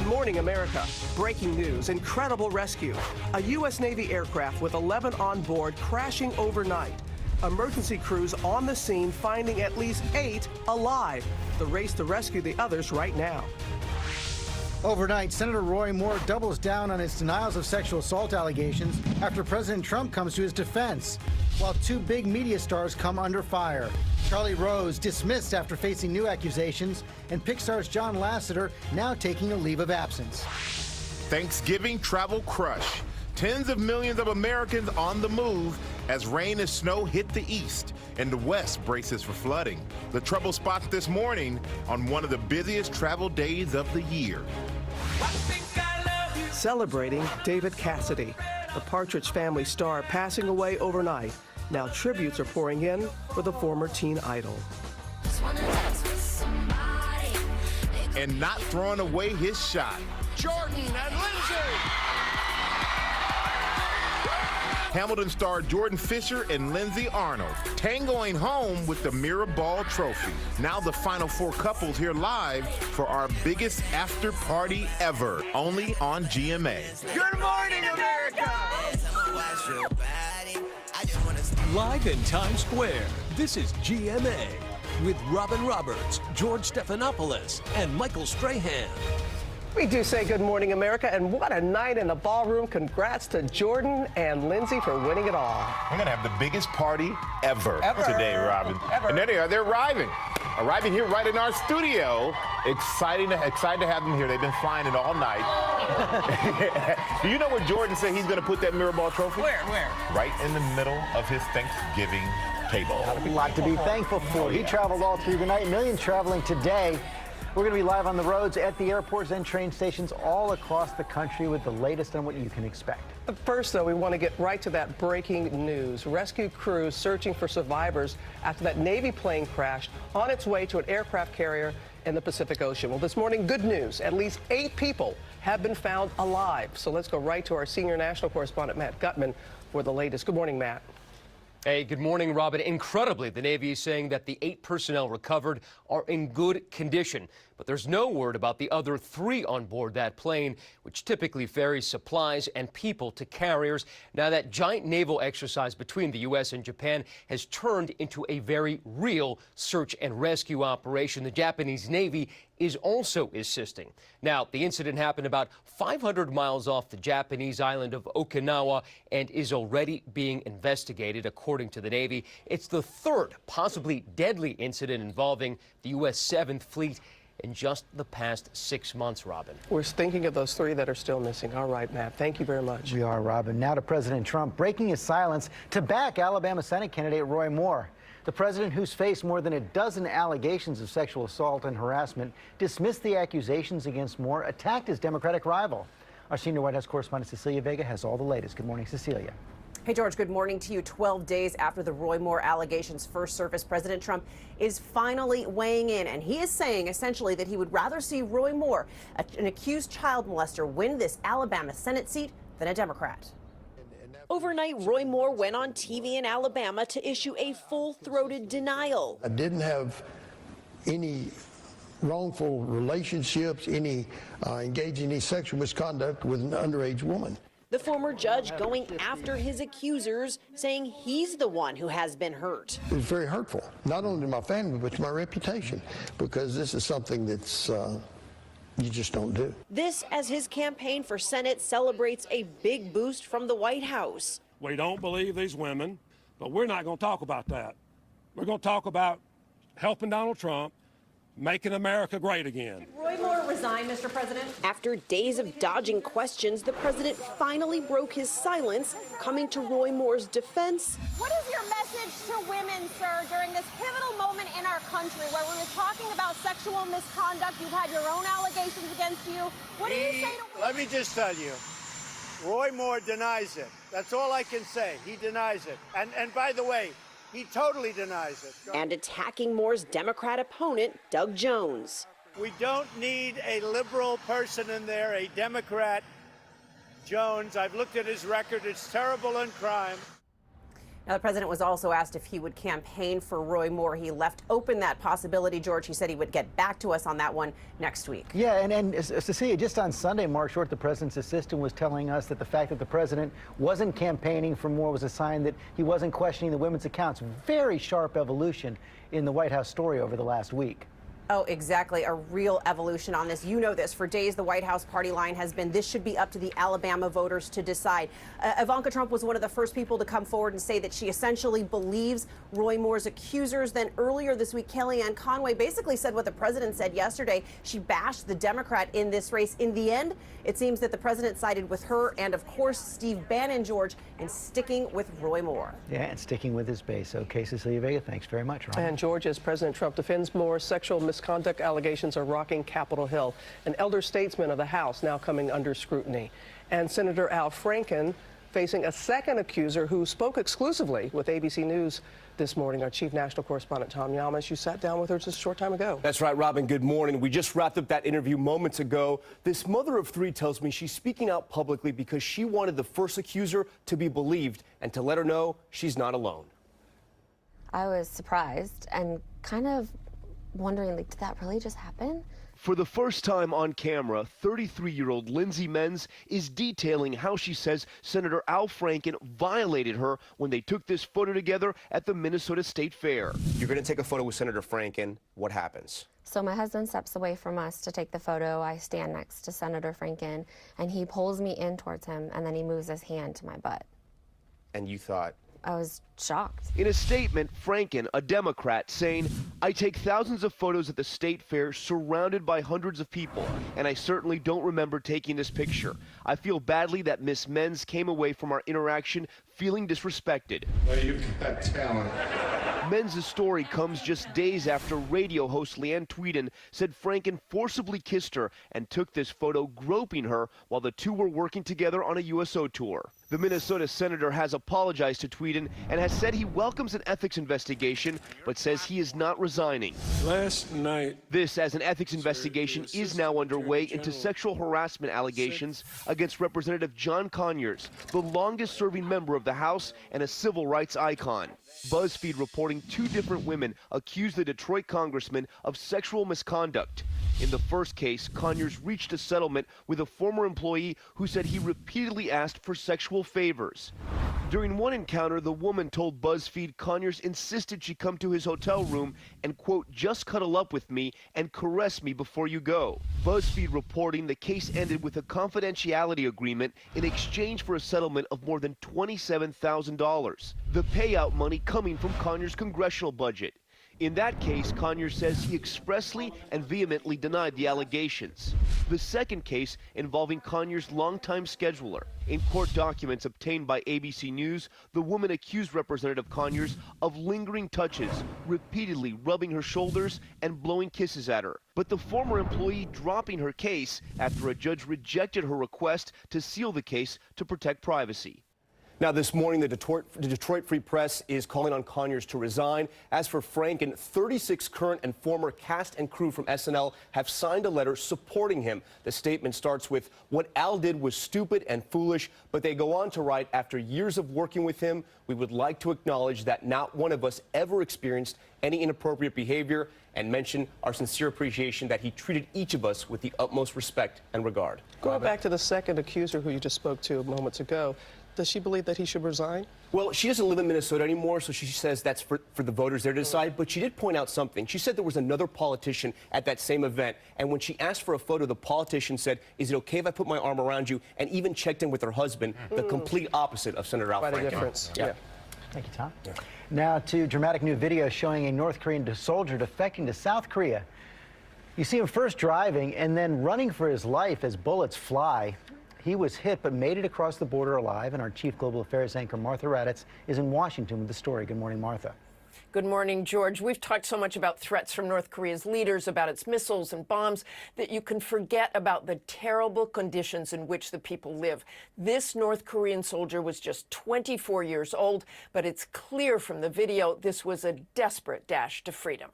morning, America. Breaking news, incredible rescue. A U.S. Navy aircraft with 11 on board crashing overnight. Emergency crews on the scene finding at least 8 alive. The race to rescue the others right now. Overnight, Senator Roy Moore doubles down on his denials of sexual assault allegations after President Trump comes to his defense, while 2 big media stars come under fire. Charlie Rose dismissed after facing new accusations, and Pixar's John Lasseter now taking a leave of absence. Thanksgiving travel crush. Tens of millions of Americans on the move as rain and snow hit the east, and the west braces for flooding. The trouble spots this morning on one of the busiest travel days of the year. Celebrating David Cassidy, the Partridge Family star passing away overnight. Now tributes are pouring in for the former teen idol. And not throwing away his shot. Jordan and Lindsay! Hamilton star Jordan Fisher and Lindsay Arnold tangoing home with the Mirror Ball Trophy. Now the final 4 couples here live for our biggest after party ever, only on GMA. Good morning, America! Live in Times Square, this is GMA with Robin Roberts, George Stephanopoulos, and Michael Strahan. We do say good morning, America, and what a night in the ballroom. Congrats to Jordan and Lindsay for winning it all. We're going to have the biggest party ever today, Robin. And there they are. They're arriving here right in our studio. Excited to have them here. They've been flying it all night. Do you know where Jordan said he's going to put that Mirror Ball Trophy? Where? Right in the middle of his Thanksgiving table. A lot to be thankful for. He traveled all through the night. Millions traveling today. We're going to be live on the roads, at the airports and train stations all across the country with the latest on what you can expect. But first, though, we want to get right to that breaking news. Rescue crews searching for survivors after that Navy plane crashed on its way to an aircraft carrier in the Pacific Ocean. Well, this morning, good news. At least 8 people have been found alive. So let's go right to our senior national correspondent, Matt Gutman, for the latest. Good morning, Matt. Hey, good morning, Robin. Incredibly, the Navy is saying that the 8 personnel recovered are in good condition. But there's no word about the other 3 on board that plane, which typically ferries supplies and people to carriers. Now, that giant naval exercise between the U.S. and Japan has turned into a very real search and rescue operation. The Japanese Navy is also assisting. Now, the incident happened about 500 miles off the Japanese island of Okinawa and is already being investigated, according to the Navy. It's the 3rd possibly deadly incident involving the U.S. 7th Fleet in just the past 6 months, Robin. We're thinking of those 3 that are still missing. All right, Matt, thank you very much. We are, Robin. Now to President Trump, breaking his silence to back Alabama Senate candidate Roy Moore. The president, who's faced more than a dozen allegations of sexual assault and harassment, dismissed the accusations against Moore, attacked his Democratic rival. Our senior White House correspondent Cecilia Vega has all the latest. Good morning, Cecilia. Hey, George, good morning to you. 12 days after the Roy Moore allegations first surfaced, President Trump is finally weighing in, and he is saying essentially that he would rather see Roy Moore, an accused child molester, win this Alabama Senate seat than a Democrat. Overnight, Roy Moore went on TV in Alabama to issue a full-throated denial. I didn't have any wrongful relationships, engage in any sexual misconduct with an underage woman. The former judge going after his accusers, saying he's the one who has been hurt. It was very hurtful, not only to my family, but to my reputation, because this is something that's you just don't do. This as his campaign for Senate celebrates a big boost from the White House. We don't believe these women, but we're not going to talk about that. We're going to talk about helping Donald Trump, making America great again. Did Roy Moore resign, Mr. President? After days of dodging questions, the president finally broke his silence, coming to Roy Moore's defense. What is your message to women, sir, during this pivotal moment in our country where we were talking about sexual misconduct? You've had your own allegations against you. What do you say to women? Let me just tell you, Roy Moore denies it. That's all I can say. He denies it. And by the way, he totally denies it. And attacking Moore's Democrat opponent, Doug Jones. We don't need a liberal person in there, a Democrat. Jones, I've looked at his record. It's terrible in crime. Now, the president was also asked if he would campaign for Roy Moore. He left open that possibility, George. He said he would get back to us on that one next week. Yeah, and Cecilia, just on Sunday, Mark Short, the president's assistant, was telling us that the fact that the president wasn't campaigning for Moore was a sign that he wasn't questioning the women's accounts. Very sharp evolution in the White House story over the last week. Oh, exactly. A real evolution on this. You know this. For days, the White House party line has been, this should be up to the Alabama voters to decide. Ivanka Trump was one of the first people to come forward and say that she essentially believes Roy Moore's accusers. Then earlier this week, Kellyanne Conway basically said what the president said yesterday. She bashed the Democrat in this race. In the end, it seems that the president sided with her and, of course, Steve Bannon, George, in sticking with Roy Moore. Yeah, and sticking with his base. Okay, Cecilia Vega, thanks very much, Ron. And George, as President Trump defends Moore's sexual misconduct allegations are rocking Capitol Hill. An elder statesman of the House now coming under scrutiny. And Senator Al Franken facing a second accuser who spoke exclusively with ABC News this morning. Our chief national correspondent, Tom Yamas, you sat down with her just a short time ago. That's right, Robin. Good morning. We just wrapped up that interview moments ago. This mother of three tells me she's speaking out publicly because she wanted the first accuser to be believed and to let her know she's not alone. I was surprised and kind of wondering, like, did that really just happen? For the first time on camera, 33-year-old Lindsay Menz is detailing how she says Senator Al Franken violated her when they took this photo together at the Minnesota State Fair. You're going to take a photo with Senator Franken. What happens? So my husband steps away from us to take the photo. I stand next to Senator Franken, and he pulls me in towards him, and then he moves his hand to my butt. And you thought? I was shocked. In a statement, Franken, a Democrat, saying, "I take thousands of photos at the state fair surrounded by hundreds of people, and I certainly don't remember taking this picture. I feel badly that Miss Menz came away from our interaction feeling disrespected." Well, you've got talent. Menz's story comes just days after radio host Leanne Tweeden said Franken forcibly kissed her and took this photo groping her while the two were working together on a USO tour. The Minnesota senator has apologized to Tweeden and has said he welcomes an ethics investigation, but says he is not resigning. Last night, This as an ethics investigation is now underway into sexual harassment allegations against Representative John Conyers, the longest-serving member of the House and a civil rights icon. BuzzFeed reporting two different women accused the Detroit congressman of sexual misconduct. In the first case, Conyers reached a settlement with a former employee who said he repeatedly asked for sexual favors. During one encounter, the woman told BuzzFeed Conyers insisted she come to his hotel room and, quote, just cuddle up with me and caress me before you go. BuzzFeed reporting the case ended with a confidentiality agreement in exchange for a settlement of more than $27,000. The payout money coming from Conyers' congressional budget. In that case, Conyers says he expressly and vehemently denied the allegations. The second case involving Conyers' longtime scheduler. In court documents obtained by ABC News, the woman accused Representative Conyers of lingering touches, repeatedly rubbing her shoulders and blowing kisses at her. But the former employee dropping her case after a judge rejected her request to seal the case to protect privacy. Now, this morning, the Detroit Free Press is calling on Conyers to resign. As for Franken, 36 current and former cast and crew from SNL have signed a letter supporting him. The statement starts with, "What Al did was stupid and foolish," but they go on to write, "After years of working with him, we would like to acknowledge that not one of us ever experienced any inappropriate behavior and mention our sincere appreciation that he treated each of us with the utmost respect and regard." Going back to the second accuser who you just spoke to moments ago, does she believe that he should resign? Well, she doesn't live in Minnesota anymore, so she says that's for the voters there to decide. But she did point out something. She said there was another politician at that same event, and when she asked for a photo, the politician said, "Is it okay if I put my arm around you?" and even checked in with her husband, the complete opposite of Senator Al Franken. Quite a difference. Yeah. Thank you, Tom. Yeah. Now to dramatic new video showing a North Korean soldier defecting to South Korea. You see him first driving and then running for his life as bullets fly. He was hit but made it across the border alive, and our chief global affairs anchor Martha Raddatz is in Washington with the story. Good morning, Martha. Good morning, George. We've talked so much about threats from North Korea's leaders, about its missiles and bombs, that you can forget about the terrible conditions in which the people live. This North Korean soldier was just 24 years old, but it's clear from the video this was a desperate dash to freedom.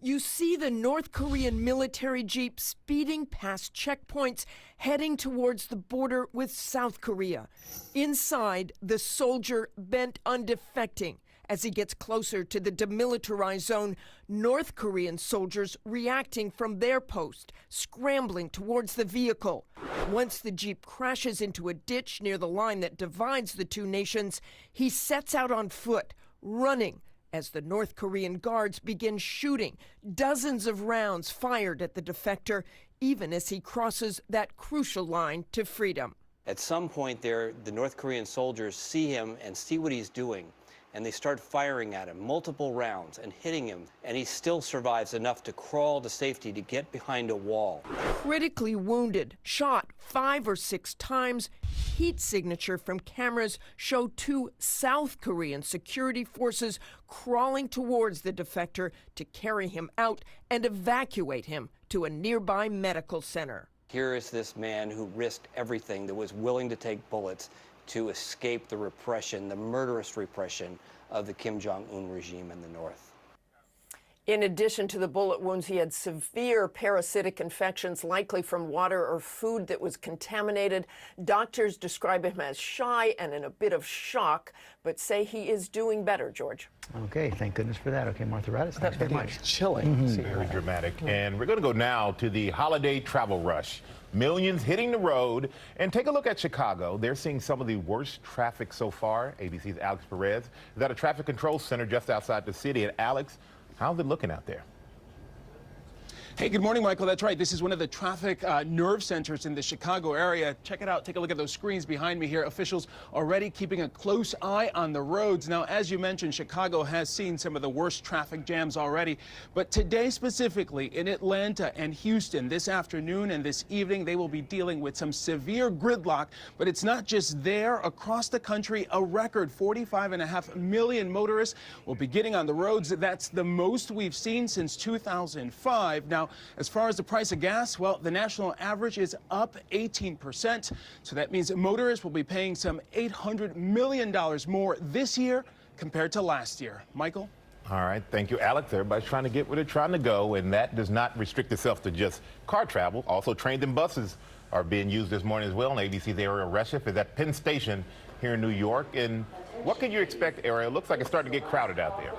You see the North Korean military jeep speeding past checkpoints, heading towards the border with South Korea. Inside, the soldier bent on defecting. As he gets closer to the demilitarized zone, North Korean soldiers reacting from their post, scrambling towards the vehicle. Once the jeep crashes into a ditch near the line that divides the two nations, he sets out on foot, running, as the North Korean guards begin shooting, dozens of rounds fired at the defector, even as he crosses that crucial line to freedom. At some point there, the North Korean soldiers see him and see what he's doing, and they start firing at him, multiple rounds, and hitting him, and he still survives enough to crawl to safety to get behind a wall. Critically wounded, shot 5 or 6 times, heat signature from cameras show 2 South Korean security forces crawling towards the defector to carry him out and evacuate him to a nearby medical center. Here is this man who risked everything, that was willing to take bullets to escape the repression, the murderous repression of the Kim Jong-un regime in the North. In addition to the bullet wounds, he had severe parasitic infections, likely from water or food that was contaminated. Doctors describe him as shy and in a bit of shock, but say he is doing better, George. Okay, thank goodness for that. Okay, Martha Raddatz, thanks very much. Chilling. Very dramatic. And we're going to go now to the holiday travel rush. Millions hitting the road. And take a look at Chicago. They're seeing some of the worst traffic so far. ABC's Alex Perez is at a traffic control center just outside the city. And Alex, how's it looking out there? Hey, good morning, Michael. That's right. This is one of the traffic nerve centers in the Chicago area. Check it out. Take a look at those screens behind me here. Officials already keeping a close eye on the roads. Now, as you mentioned, Chicago has seen some of the worst traffic jams already. But today, specifically in Atlanta and Houston, this afternoon and this evening, they will be dealing with some severe gridlock. But it's not just there. Across the country, a record 45.5 million motorists will be getting on the roads. That's the most we've seen since 2005. Now, as far as the price of gas, well, the national average is up 18%. So that means motorists will be paying some $800 million more this year compared to last year. Michael? All right. Thank you, Alex. Everybody's trying to get where they're trying to go, and that does not restrict itself to just car travel. Also, trains and buses are being used this morning as well. And ABC's Ariel Reshef is at Penn Station here in New York. And what can you expect, Ariel? It looks like it's starting to get crowded out there.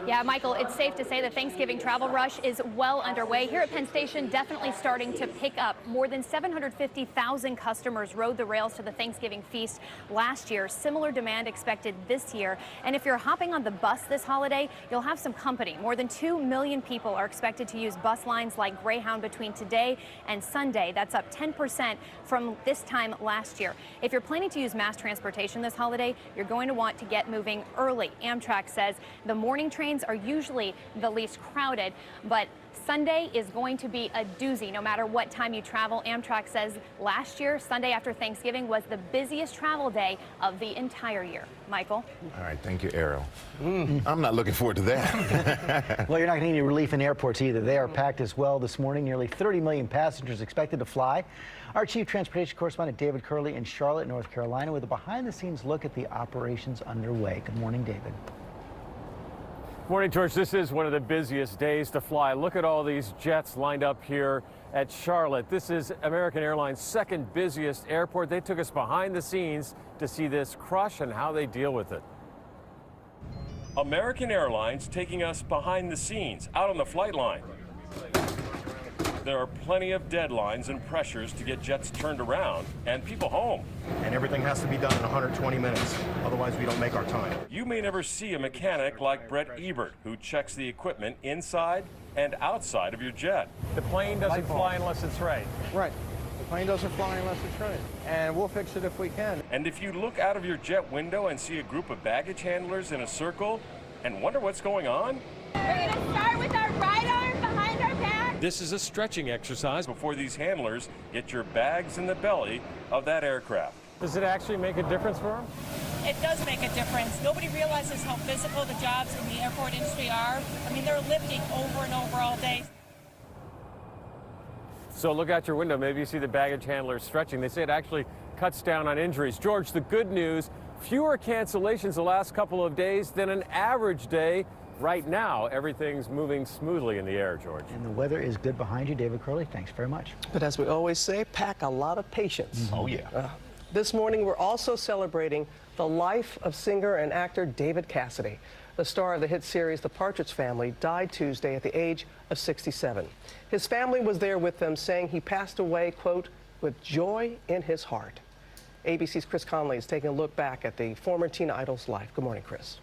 Yeah, Michael, it's safe to say the Thanksgiving travel rush is well underway. Here at Penn Station, definitely starting to pick up. More than 750,000 customers rode the rails to the Thanksgiving feast last year. Similar demand expected this year. And if you're hopping on the bus this holiday, you'll have some company. More than 2 million people are expected to use bus lines like Greyhound between today and Sunday. That's up 10% from this time last year. If you're planning to use mass transportation this holiday, you're going to want to get moving early. Amtrak says the morning trains are usually the least crowded, but Sunday is going to be a doozy no matter what time you travel. Amtrak says last year, Sunday after Thanksgiving was the busiest travel day of the entire year. Michael? All right, thank you, Ariel. I'm not looking forward to that. Well, you're not going to need any relief in airports either. They are packed as well this morning. Nearly 30 million passengers expected to fly. Our chief transportation correspondent David Curley in Charlotte, North Carolina, with a behind-the-scenes look at the operations underway. Good morning, David. Morning, George. This is one of the busiest days to fly. Look at all these jets lined up here at Charlotte. This is American Airlines' second busiest airport. They took us behind the scenes to see this crush and how they deal with it. American Airlines taking us behind the scenes, out on the flight line. There are plenty of deadlines and pressures to get jets turned around and people home. And everything has to be done in 120 minutes. Otherwise, we don't make our time. You may never see a mechanic like Brett Ebert, who checks the equipment inside and outside of your jet. The plane doesn't fly unless it's right. Right. The plane doesn't fly unless it's right. And we'll fix it if we can. And if you look out of your jet window and see a group of baggage handlers in a circle and wonder what's going on, we're going to start with our right arm behind our back. this is a stretching exercise before these handlers get your bags in the belly of that aircraft. Does it actually make a difference for them? It does make a difference. Nobody realizes how physical the jobs in the airport industry are. I mean, they're lifting over and over all day. So look out your window. Maybe you see the baggage handlers stretching. They say it actually cuts down on injuries. George, the good news, fewer cancellations the last couple of days than an average day Right now, everything's moving smoothly in the air, George. And the weather is good behind you, David Curley. Thanks very much. But as we always say, pack a lot of patience. Oh, yeah. This morning, we're also celebrating the life of singer and actor David Cassidy. The star of the hit series The Partridge Family died Tuesday at the age of 67. His family was there with them, saying he passed away, quote, with joy in his heart. ABC's Chris Conley is taking a look back at the former teen idol's life. Good morning, Chris.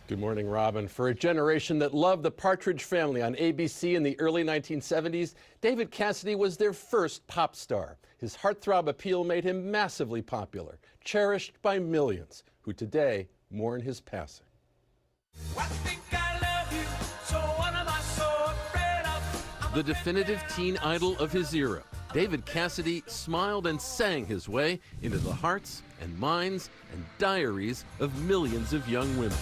Good morning, Robin. For a generation that loved The Partridge Family on ABC in the early 1970s, David Cassidy was their first pop star. His heartthrob appeal made him massively popular, cherished by millions, who today mourn his passing. The definitive teen idol of his era, David Cassidy smiled and sang his way into the hearts and minds and diaries of millions of young women.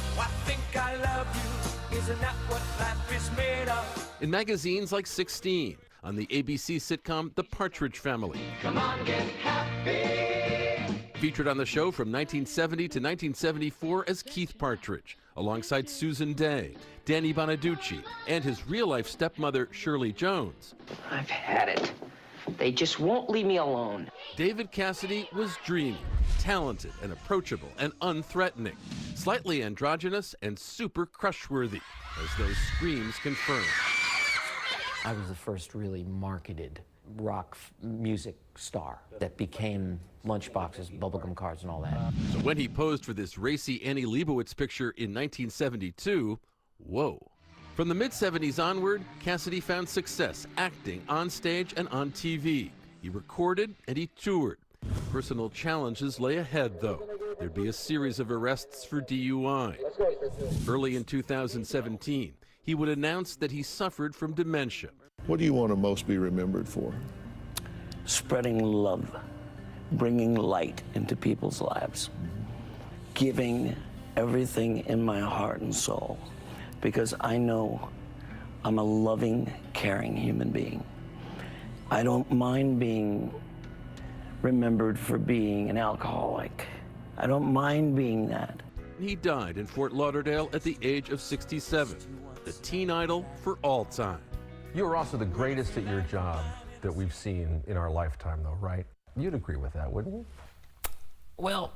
In magazines like 16, on the ABC sitcom The Partridge Family. Come on, get happy. Featured on the show from 1970 to 1974 as Keith Partridge, alongside Susan Day, Danny Bonaducci, and his real-life stepmother, Shirley Jones. I've had it. They just won't leave me alone. David Cassidy was dreamy, talented and approachable and unthreatening, slightly androgynous and super crush-worthy, as those screams confirm. I was the first really marketed rock music star that became lunchboxes, bubblegum cards, and all that. So when he posed for this racy Annie Leibovitz picture in 1972, whoa. From the mid-70s onward, Cassidy found success acting on stage and on TV. He recorded and he toured. Personal challenges lay ahead, though. There'd be a series of arrests for DUI. Early in 2017, he would announce that he suffered from dementia. What do you want to most be remembered for? Spreading love, bringing light into people's lives, giving everything in my heart and soul, because I know I'm a loving, caring human being. I don't mind being remembered for being an alcoholic. I don't mind being that. He died in Fort Lauderdale at the age of 67, the teen idol for all time. You were also the greatest at your job that we've seen in our lifetime, though, right? You'd agree with that, wouldn't you? Well,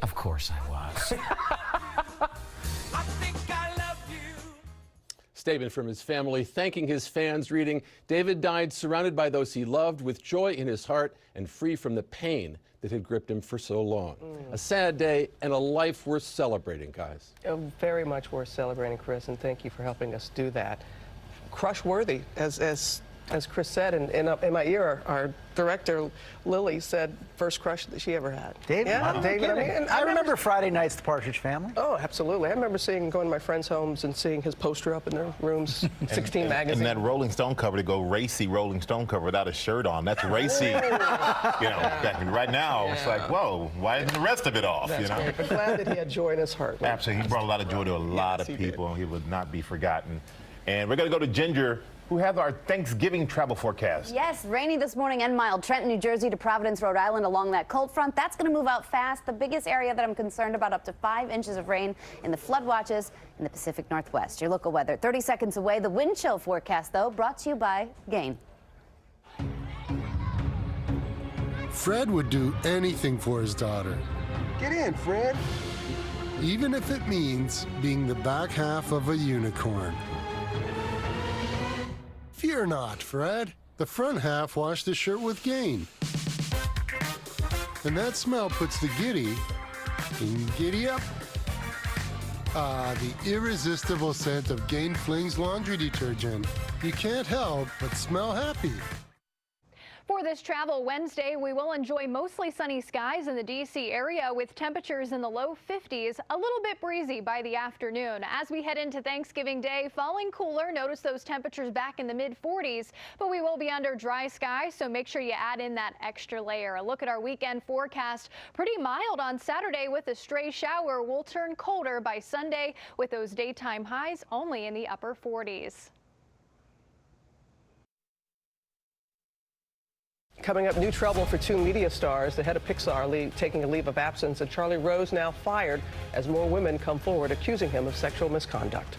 of course I was. Statement from his family thanking his fans, reading, David died surrounded by those he loved, with joy in his heart and free from the pain that had gripped him for so long. A sad day and a life worth celebrating, guys. Very much worth celebrating, Chris, and thank you for helping us do that. Crush-worthy, as Chris said, and in my ear, our director, Lily, said first crush that she ever had. David, yeah, David, I remember Friday nights, The Partridge Family. Oh, absolutely. I remember going to my friends' homes and seeing his poster up in their rooms, 16 magazine. And that Rolling Stone cover, to go racy Rolling Stone cover without a shirt on. That's racy. You know, right now, it's like, whoa, why isn't the rest of it off? That's you know? great, but glad that he had joy in his heart. Absolutely. He brought a lot of joy to a lot of people, and he would not be forgotten. And we're going to go to Ginger, who has our Thanksgiving travel forecast. Yes, rainy this morning and mild. Trenton, New Jersey to Providence, Rhode Island along that cold front. That's going to move out fast. The biggest area that I'm concerned about, up to 5 inches of rain in the flood watches in the Pacific Northwest. Your local weather 30 seconds away. The wind chill forecast, though, brought to you by Gain. Fred would do anything for his daughter. Get in, Fred. Even if it means being the back half of a unicorn. Fear not, Fred. The front half washed the shirt with Gain. And that smell puts the giddy in giddy up. Ah, the irresistible scent of Gain Flings laundry detergent. You can't help but smell happy. For this Travel Wednesday, we will enjoy mostly sunny skies in the D.C. area with temperatures in the low 50s, a little bit breezy by the afternoon. As we head into Thanksgiving Day, falling cooler. Notice those temperatures back in the mid-40s, but we will be under dry skies, so make sure you add in that extra layer. A look at our weekend forecast. Pretty mild on Saturday with a stray shower. We'll turn colder by Sunday with those daytime highs only in the upper 40s. Coming up, new trouble for two media stars. The head of Pixar taking a leave of absence, and Charlie Rose now fired as more women come forward accusing him of sexual misconduct.